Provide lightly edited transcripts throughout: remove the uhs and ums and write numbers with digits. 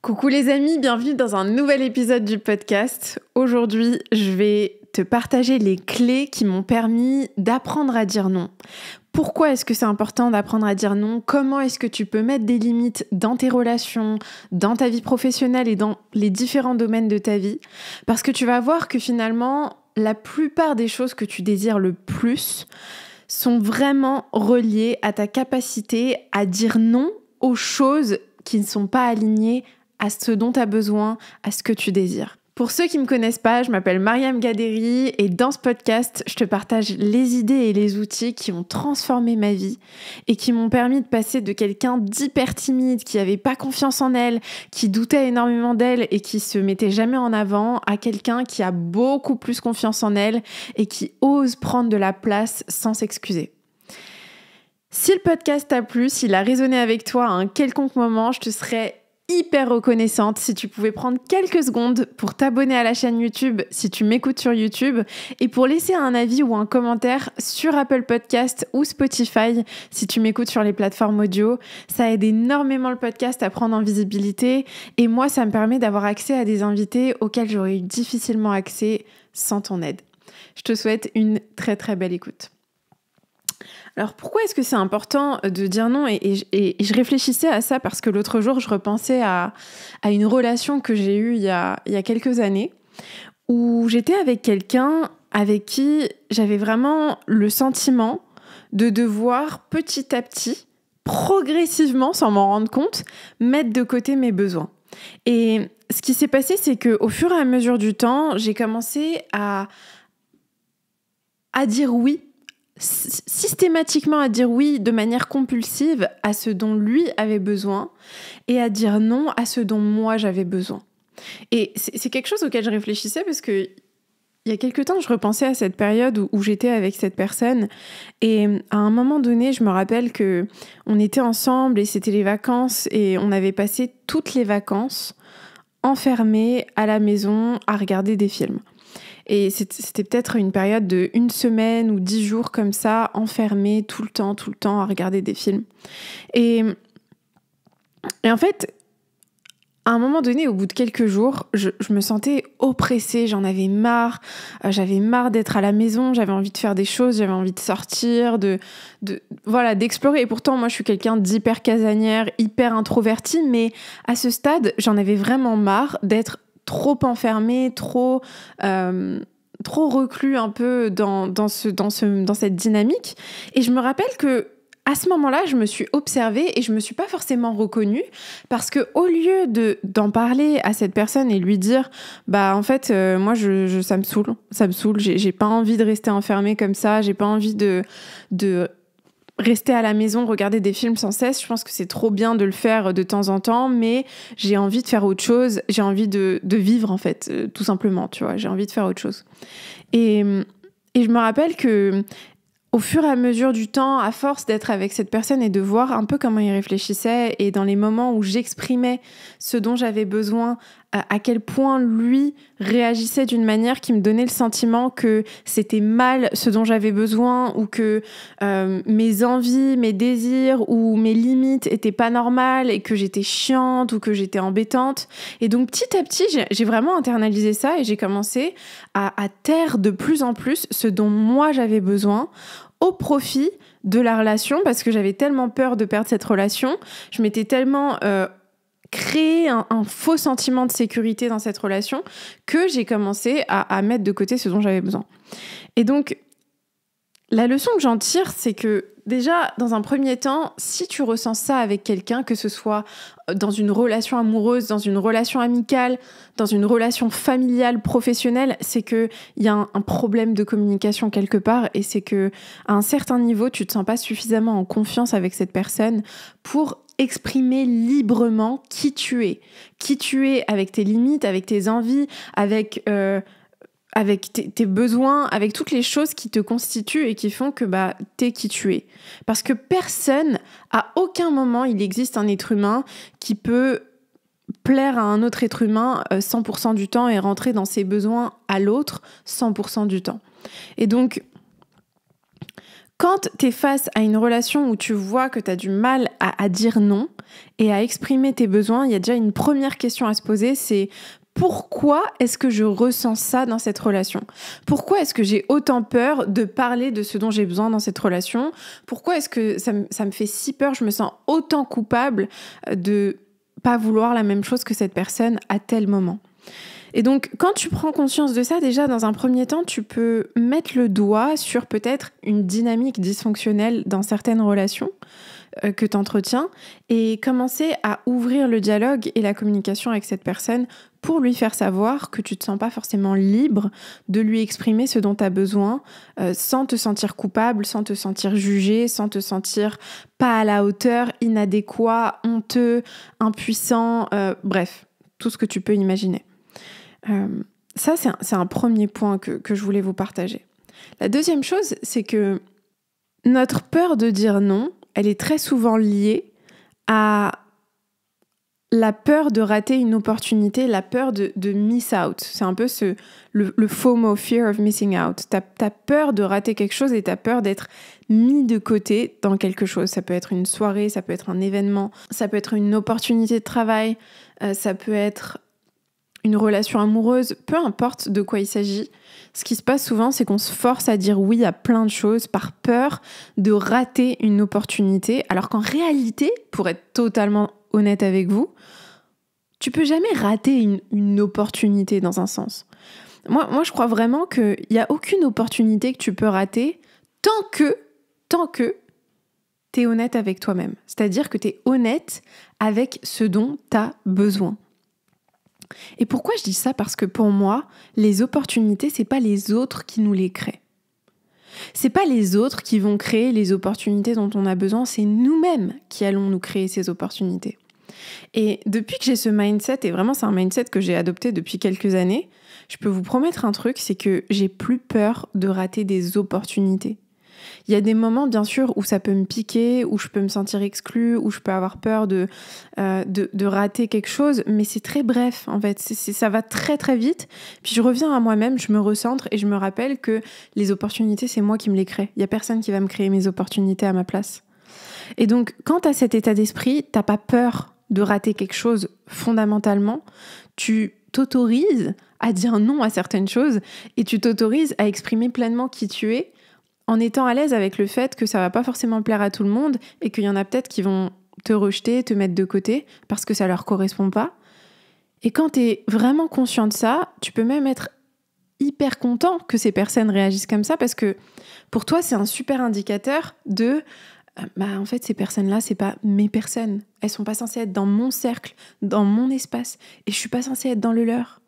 Coucou les amis, bienvenue dans un nouvel épisode du podcast. Aujourd'hui, je vais te partager les clés qui m'ont permis d'apprendre à dire non. Pourquoi est-ce que c'est important d'apprendre à dire non ? Comment est-ce que tu peux mettre des limites dans tes relations, dans ta vie professionnelle et dans les différents domaines de ta vie ? Parce que tu vas voir que finalement, la plupart des choses que tu désires le plus sont vraiment reliées à ta capacité à dire non aux choses qui ne sont pas alignées à ce dont tu as besoin, à ce que tu désires. Pour ceux qui ne me connaissent pas, je m'appelle Mariam Gaderi et dans ce podcast, je te partage les idées et les outils qui ont transformé ma vie et qui m'ont permis de passer de quelqu'un d'hyper timide, qui n'avait pas confiance en elle, qui doutait énormément d'elle et qui se mettait jamais en avant, à quelqu'un qui a beaucoup plus confiance en elle et qui ose prendre de la place sans s'excuser. Si le podcast t'a plu, s'il a résonné avec toi à un quelconque moment, je te serais hyper reconnaissante si tu pouvais prendre quelques secondes pour t'abonner à la chaîne YouTube si tu m'écoutes sur YouTube et pour laisser un avis ou un commentaire sur Apple Podcast ou Spotify si tu m'écoutes sur les plateformes audio. Ça aide énormément le podcast à prendre en visibilité et moi ça me permet d'avoir accès à des invités auxquels j'aurais eu difficilement accès sans ton aide. Je te souhaite une très très belle écoute. Alors pourquoi est-ce que c'est important de dire non et je réfléchissais à ça parce que l'autre jour je repensais à une relation que j'ai eue il y a quelques années où j'étais avec quelqu'un avec qui j'avais vraiment le sentiment de devoir petit à petit, progressivement sans m'en rendre compte, mettre de côté mes besoins. Et ce qui s'est passé, c'est qu'au fur et à mesure du temps, j'ai commencé à dire oui, systématiquement à dire oui de manière compulsive à ce dont lui avait besoin et à dire non à ce dont moi j'avais besoin. Et c'est quelque chose auquel je réfléchissais parce que il y a quelque temps, je repensais à cette période où j'étais avec cette personne et à un moment donné, je me rappelle que on était ensemble et c'était les vacances et on avait passé toutes les vacances enfermés à la maison à regarder des films. Et c'était peut-être une période de 1 semaine ou 10 jours comme ça, enfermés tout le temps à regarder des films. Et en fait, à un moment donné, au bout de quelques jours, je me sentais oppressée, j'en avais marre. J'avais marre d'être à la maison, j'avais envie de faire des choses, j'avais envie de sortir, d'explorer. Et pourtant, moi, je suis quelqu'un d'hyper casanière, hyper introvertie, mais à ce stade, j'en avais vraiment marre d'être trop enfermé, trop reclus un peu dans cette dynamique. Et je me rappelle que à ce moment-là, je me suis observée et je me suis pas forcément reconnue parce que au lieu d'en parler à cette personne et lui dire en fait moi ça me saoule, j'ai pas envie de rester enfermée comme ça, j'ai pas envie de rester à la maison, regarder des films sans cesse, je pense que c'est trop bien de le faire de temps en temps, mais j'ai envie de faire autre chose, j'ai envie de vivre en fait, tout simplement, tu vois, j'ai envie de faire autre chose. Et je me rappelle que au fur et à mesure du temps, à force d'être avec cette personne et de voir un peu comment il réfléchissait et dans les moments où j'exprimais ce dont j'avais besoin, à quel point lui réagissait d'une manière qui me donnait le sentiment que c'était mal ce dont j'avais besoin ou que mes envies, mes désirs ou mes limites étaient pas normales et que j'étais chiante ou que j'étais embêtante. Et donc petit à petit, j'ai vraiment internalisé ça et j'ai commencé à taire de plus en plus ce dont moi j'avais besoin au profit de la relation parce que j'avais tellement peur de perdre cette relation, je m'étais tellement créé un faux sentiment de sécurité dans cette relation que j'ai commencé à mettre de côté ce dont j'avais besoin. Et donc, la leçon que j'en tire, c'est que déjà, dans un premier temps, si tu ressens ça avec quelqu'un, que ce soit dans une relation amoureuse, dans une relation amicale, dans une relation familiale, professionnelle, c'est qu'il y a un problème de communication quelque part et c'est qu'à un certain niveau, tu te sens pas suffisamment en confiance avec cette personne pour exprimer librement qui tu es avec tes limites, avec tes envies, avec tes besoins, avec toutes les choses qui te constituent et qui font que t'es qui tu es. Parce que personne, à aucun moment, il existe un être humain qui peut plaire à un autre être humain 100% du temps et rentrer dans ses besoins à l'autre 100% du temps. Et donc, quand tu es face à une relation où tu vois que tu as du mal à dire non, et à exprimer tes besoins, il y a déjà une première question à se poser, c'est pourquoi est-ce que je ressens ça dans cette relation ? Pourquoi est-ce que j'ai autant peur de parler de ce dont j'ai besoin dans cette relation ? Pourquoi est-ce que ça me fait si peur ? Je me sens autant coupable de pas vouloir la même chose que cette personne à tel moment. Et donc, quand tu prends conscience de ça, déjà, dans un premier temps, tu peux mettre le doigt sur peut-être une dynamique dysfonctionnelle dans certaines relations que tu entretiens et commencer à ouvrir le dialogue et la communication avec cette personne pour lui faire savoir que tu te sens pas forcément libre de lui exprimer ce dont tu as besoin sans te sentir coupable, sans te sentir jugé, sans te sentir pas à la hauteur, inadéquat, honteux, impuissant, bref, tout ce que tu peux imaginer. Ça, c'est un premier point que je voulais vous partager. La deuxième chose, c'est que notre peur de dire non, elle est très souvent liée à la peur de rater une opportunité, la peur de miss out. C'est un peu le FOMO, Fear of Missing Out. T'as peur de rater quelque chose et t'as peur d'être mis de côté dans quelque chose. Ça peut être une soirée, ça peut être un événement, ça peut être une opportunité de travail, ça peut être une relation amoureuse, peu importe de quoi il s'agit. Ce qui se passe souvent, c'est qu'on se force à dire oui à plein de choses par peur de rater une opportunité, alors qu'en réalité, pour être totalement honnête avec vous, tu peux jamais rater une opportunité dans un sens. Moi, je crois vraiment qu'il n'y a aucune opportunité que tu peux rater tant que tu es honnête avec toi-même. C'est-à-dire que tu es honnête avec ce dont tu as besoin. Et pourquoi je dis ça ? Parce que pour moi, les opportunités, c'est pas les autres qui nous les créent. C'est pas les autres qui vont créer les opportunités dont on a besoin, c'est nous-mêmes qui allons nous créer ces opportunités. Et depuis que j'ai ce mindset, et vraiment c'est un mindset que j'ai adopté depuis quelques années, je peux vous promettre un truc, c'est que j'ai plus peur de rater des opportunités. Il y a des moments, bien sûr, où ça peut me piquer, où je peux me sentir exclue, où je peux avoir peur de rater quelque chose, mais c'est très bref, en fait. Ça va très, très vite. Puis je reviens à moi-même, je me recentre et je me rappelle que les opportunités, c'est moi qui me les crée. Il n'y a personne qui va me créer mes opportunités à ma place. Et donc, quand tu as cet état d'esprit, tu n'as pas peur de rater quelque chose fondamentalement. Tu t'autorises à dire non à certaines choses et tu t'autorises à exprimer pleinement qui tu es, en étant à l'aise avec le fait que ça va pas forcément plaire à tout le monde et qu'il y en a peut-être qui vont te rejeter, te mettre de côté parce que ça leur correspond pas. Et quand tu es vraiment conscient de ça, tu peux même être hyper content que ces personnes réagissent comme ça parce que pour toi, c'est un super indicateur de en fait, ces personnes-là, c'est pas mes personnes. Elles sont pas censées être dans mon cercle, dans mon espace et je suis pas censée être dans le leur.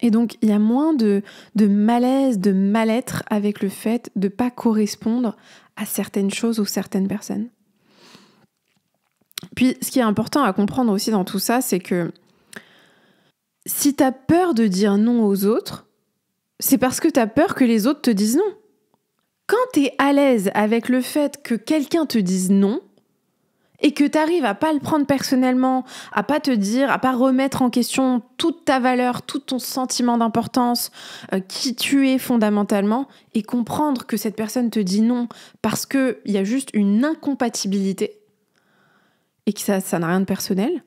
Et donc, il y a moins de malaise, de mal-être avec le fait de ne pas correspondre à certaines choses ou certaines personnes. Puis, ce qui est important à comprendre aussi dans tout ça, c'est que si tu as peur de dire non aux autres, c'est parce que tu as peur que les autres te disent non. Quand tu es à l'aise avec le fait que quelqu'un te dise non, et que tu arrives à pas le prendre personnellement, à pas te dire, à pas remettre en question toute ta valeur, tout ton sentiment d'importance, qui tu es fondamentalement, et comprendre que cette personne te dit non parce qu'il y a juste une incompatibilité et que ça n'a rien de personnel,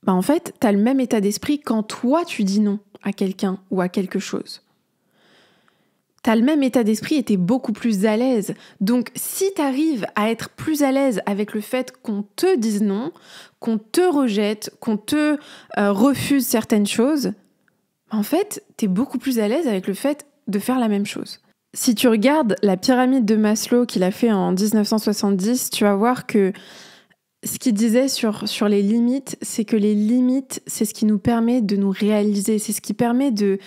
en fait, tu as le même état d'esprit quand toi tu dis non à quelqu'un ou à quelque chose. T'as le même état d'esprit et t'es beaucoup plus à l'aise. Donc, si t'arrives à être plus à l'aise avec le fait qu'on te dise non, qu'on te rejette, qu'on te refuse certaines choses, en fait, t'es beaucoup plus à l'aise avec le fait de faire la même chose. Si tu regardes la pyramide de Maslow qu'il a fait en 1970, tu vas voir que ce qu'il disait sur les limites, c'est que les limites, c'est ce qui nous permet de nous réaliser, c'est ce qui permet de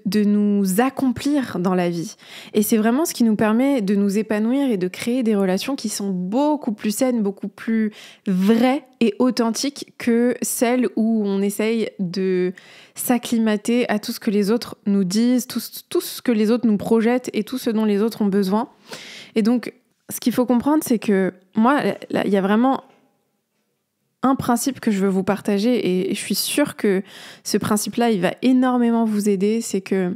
nous accomplir dans la vie. Et c'est vraiment ce qui nous permet de nous épanouir et de créer des relations qui sont beaucoup plus saines, beaucoup plus vraies et authentiques que celles où on essaye de s'acclimater à tout ce que les autres nous disent, tout ce que les autres nous projettent et tout ce dont les autres ont besoin. Et donc, ce qu'il faut comprendre, c'est que moi, il y a vraiment un principe que je veux vous partager et je suis sûre que ce principe-là, il va énormément vous aider. C'est que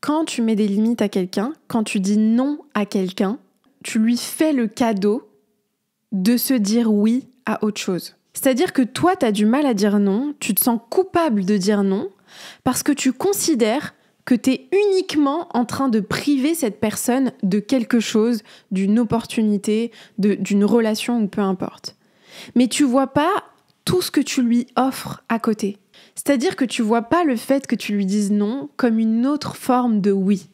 quand tu mets des limites à quelqu'un, quand tu dis non à quelqu'un, tu lui fais le cadeau de se dire oui à autre chose. C'est-à-dire que toi, tu as du mal à dire non, tu te sens coupable de dire non parce que tu considères que tu es uniquement en train de priver cette personne de quelque chose, d'une opportunité, d'une relation ou peu importe. Mais tu vois pas tout ce que tu lui offres à côté. C'est-à-dire que tu vois pas le fait que tu lui dises non comme une autre forme de oui.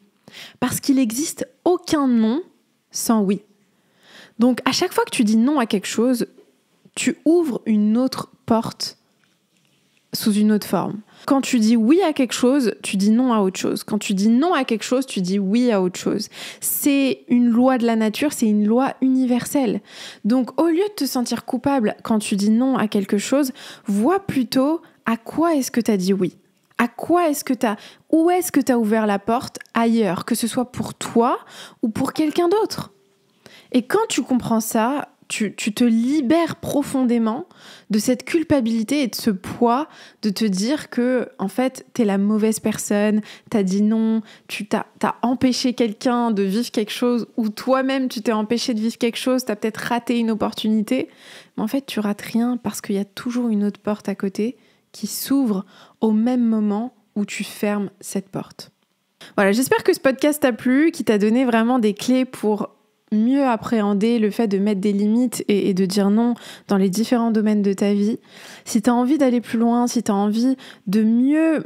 Parce qu'il n'existe aucun non sans oui. Donc à chaque fois que tu dis non à quelque chose, tu ouvres une autre porte sous une autre forme. Quand tu dis oui à quelque chose, tu dis non à autre chose. Quand tu dis non à quelque chose, tu dis oui à autre chose. C'est une loi de la nature, c'est une loi universelle. Donc au lieu de te sentir coupable quand tu dis non à quelque chose, vois plutôt à quoi est-ce que tu as dit oui. Où est-ce que tu as ouvert la porte ailleurs, que ce soit pour toi ou pour quelqu'un d'autre. Et quand tu comprends ça, tu te libères profondément de cette culpabilité et de ce poids de te dire que, en fait, t'es la mauvaise personne, t'as dit non, t'as empêché quelqu'un de vivre quelque chose ou toi-même tu t'es empêché de vivre quelque chose, t'as peut-être raté une opportunité. Mais en fait, tu rates rien parce qu'il y a toujours une autre porte à côté qui s'ouvre au même moment où tu fermes cette porte. Voilà, j'espère que ce podcast t'a plu, qu'il t'a donné vraiment des clés pour mieux appréhender le fait de mettre des limites et de dire non dans les différents domaines de ta vie. Si tu as envie d'aller plus loin, si tu as envie de mieux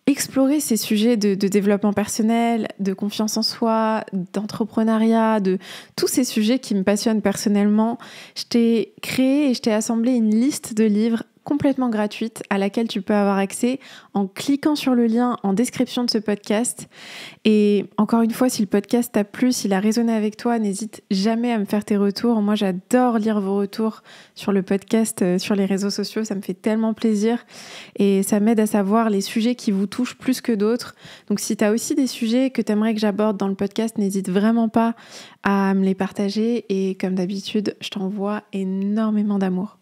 explorer ces sujets de développement personnel, de confiance en soi, d'entrepreneuriat, de tous ces sujets qui me passionnent personnellement, je t'ai créé et je t'ai assemblé une liste de livres complètement gratuite à laquelle tu peux avoir accès en cliquant sur le lien en description de ce podcast. Et encore une fois, si le podcast t'a plu, s'il a résonné avec toi, n'hésite jamais à me faire tes retours. Moi, j'adore lire vos retours sur le podcast, sur les réseaux sociaux. Ça me fait tellement plaisir et ça m'aide à savoir les sujets qui vous touchent plus que d'autres. Donc, si tu as aussi des sujets que tu aimerais que j'aborde dans le podcast, n'hésite vraiment pas à me les partager. Et comme d'habitude, je t'envoie énormément d'amour.